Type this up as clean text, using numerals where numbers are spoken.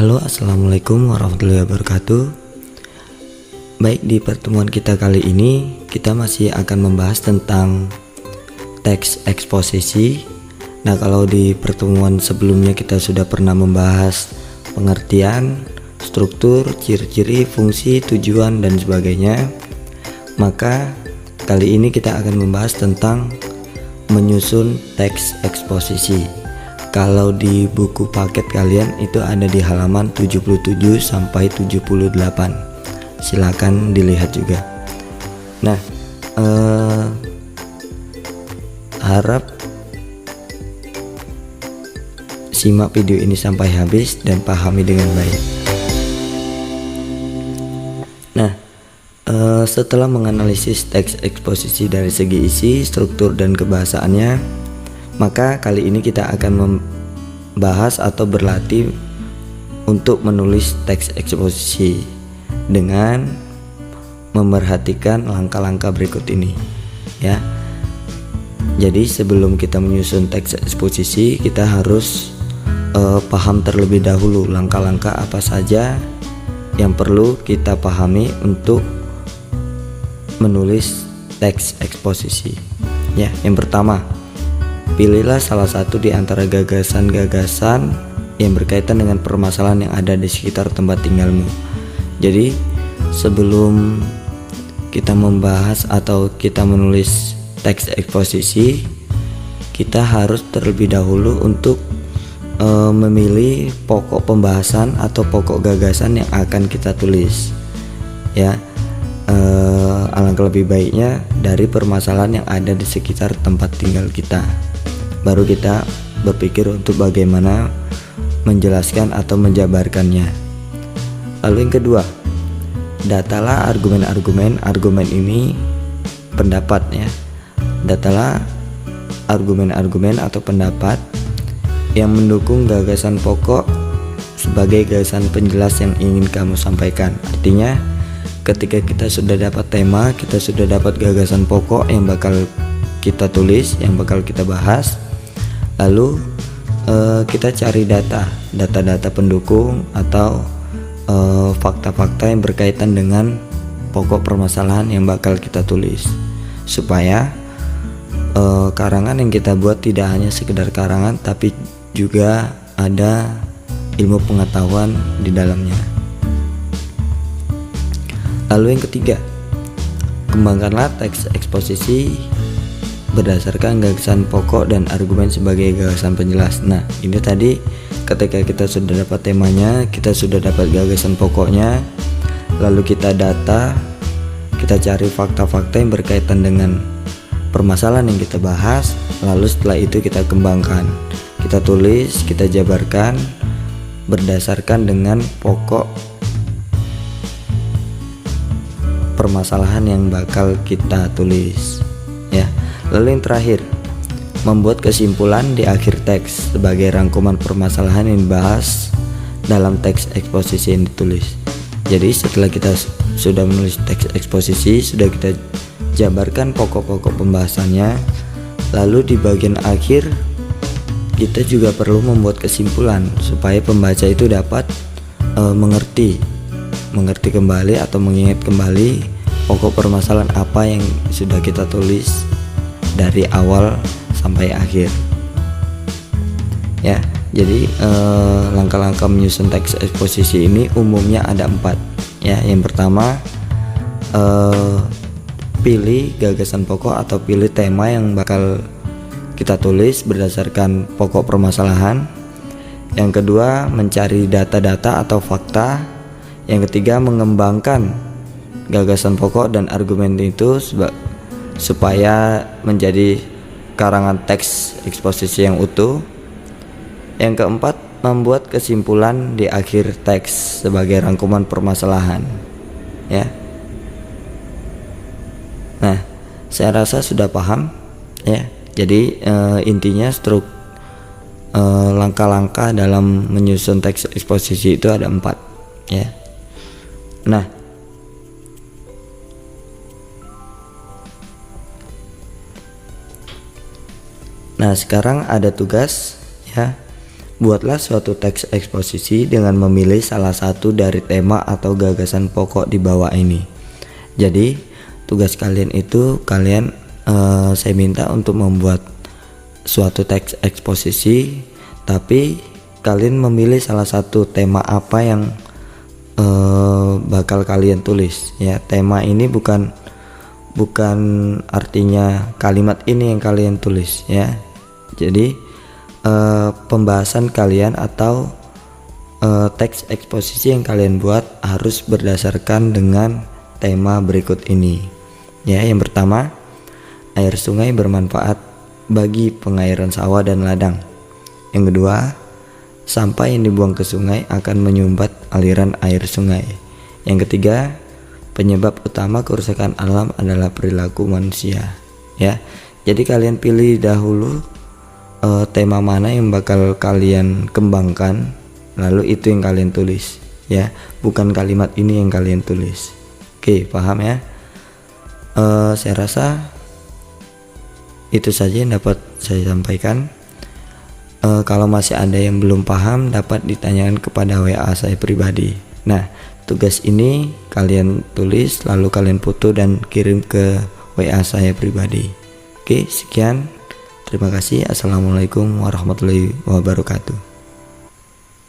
Halo, assalamualaikum warahmatullahi wabarakatuh. Baik, di pertemuan kita kali ini kita masih akan membahas tentang teks eksposisi. Nah, kalau di pertemuan sebelumnya kita sudah pernah membahas pengertian, struktur, ciri-ciri, fungsi, tujuan, dan sebagainya, maka kali ini kita akan membahas tentang menyusun teks eksposisi. Kalau di buku paket kalian itu ada di halaman 77 sampai 78. Silakan dilihat juga. Nah, harap simak video ini sampai habis dan pahami dengan baik. Nah, setelah menganalisis teks eksposisi dari segi isi, struktur, dan kebahasaannya, maka kali ini kita akan membahas atau berlatih untuk menulis teks eksposisi dengan memerhatikan langkah-langkah berikut ini, ya. Jadi sebelum kita menyusun teks eksposisi, kita harus paham terlebih dahulu langkah-langkah apa saja yang perlu kita pahami untuk menulis teks eksposisi. Ya, yang pertama, pilihlah salah satu di antara gagasan-gagasan yang berkaitan dengan permasalahan yang ada di sekitar tempat tinggalmu. Jadi, sebelum kita membahas atau kita menulis teks eksposisi, kita harus terlebih dahulu untuk memilih pokok pembahasan atau pokok gagasan yang akan kita tulis. Ya, alangkah lebih baiknya dari permasalahan yang ada di sekitar tempat tinggal kita. Baru kita berpikir untuk bagaimana menjelaskan atau menjabarkannya. Lalu yang kedua, datalah argumen-argumen. Argumen ini pendapat, ya. Datalah argumen-argumen atau pendapat yang mendukung gagasan pokok sebagai gagasan penjelas yang ingin kamu sampaikan. Artinya, ketika kita sudah dapat tema, kita sudah dapat gagasan pokok yang bakal kita tulis, yang bakal kita bahas, lalu kita cari data-data pendukung atau fakta-fakta yang berkaitan dengan pokok permasalahan yang bakal kita tulis, supaya karangan yang kita buat tidak hanya sekedar karangan, tapi juga ada ilmu pengetahuan di dalamnya. Lalu yang ketiga, kembangkanlah teks eksposisi berdasarkan gagasan pokok dan argumen sebagai gagasan penjelas. Nah, ini tadi ketika kita sudah dapat temanya, kita sudah dapat gagasan pokoknya, lalu kita data, kita cari fakta-fakta yang berkaitan dengan permasalahan yang kita bahas, lalu setelah itu kita kembangkan, kita tulis, kita jabarkan berdasarkan dengan pokok permasalahan yang bakal kita tulis, ya. Lalu yang terakhir, membuat kesimpulan di akhir teks sebagai rangkuman permasalahan yang dibahas dalam teks eksposisi yang ditulis. Jadi setelah kita sudah menulis teks eksposisi, sudah kita jabarkan pokok-pokok pembahasannya, lalu di bagian akhir kita juga perlu membuat kesimpulan supaya pembaca itu dapat mengerti kembali atau mengingat kembali pokok permasalahan apa yang sudah kita tulis dari awal sampai akhir, ya. Jadi langkah-langkah menyusun teks eksposisi ini umumnya ada 4, ya. Yang pertama, pilih gagasan pokok atau pilih tema yang bakal kita tulis berdasarkan pokok permasalahan. Yang kedua, mencari data-data atau fakta. Yang ketiga, mengembangkan gagasan pokok dan argumen itu supaya menjadi karangan teks eksposisi yang utuh. Yang keempat, membuat kesimpulan di akhir teks sebagai rangkuman permasalahan, ya. Nah, saya rasa sudah paham, ya. Jadi intinya langkah-langkah dalam menyusun teks eksposisi itu ada 4, ya. Nah, sekarang ada tugas, ya. Buatlah suatu teks eksposisi dengan memilih salah satu dari tema atau gagasan pokok di bawah ini. Jadi tugas kalian itu saya minta untuk membuat suatu teks eksposisi, tapi kalian memilih salah satu tema apa yang bakal kalian tulis ya. Tema ini bukan artinya kalimat ini yang kalian tulis ya. Jadi pembahasan kalian atau teks eksposisi yang kalian buat harus berdasarkan dengan tema berikut ini ya. Yang pertama, air sungai bermanfaat bagi pengairan sawah dan ladang. Yang kedua, sampah yang dibuang ke sungai akan menyumbat aliran air sungai. Yang ketiga, penyebab utama kerusakan alam adalah perilaku manusia ya. Jadi kalian pilih dahulu tema mana yang bakal kalian kembangkan, lalu itu yang kalian tulis ya, bukan kalimat ini yang kalian tulis. Oke, paham ya? Saya rasa itu saja yang dapat saya sampaikan. Kalau masih ada yang belum paham, dapat ditanyakan kepada WA saya pribadi. Nah, tugas ini kalian tulis lalu kalian foto dan kirim ke WA saya pribadi. Oke, sekian. Terima kasih. Assalamualaikum warahmatullahi wabarakatuh.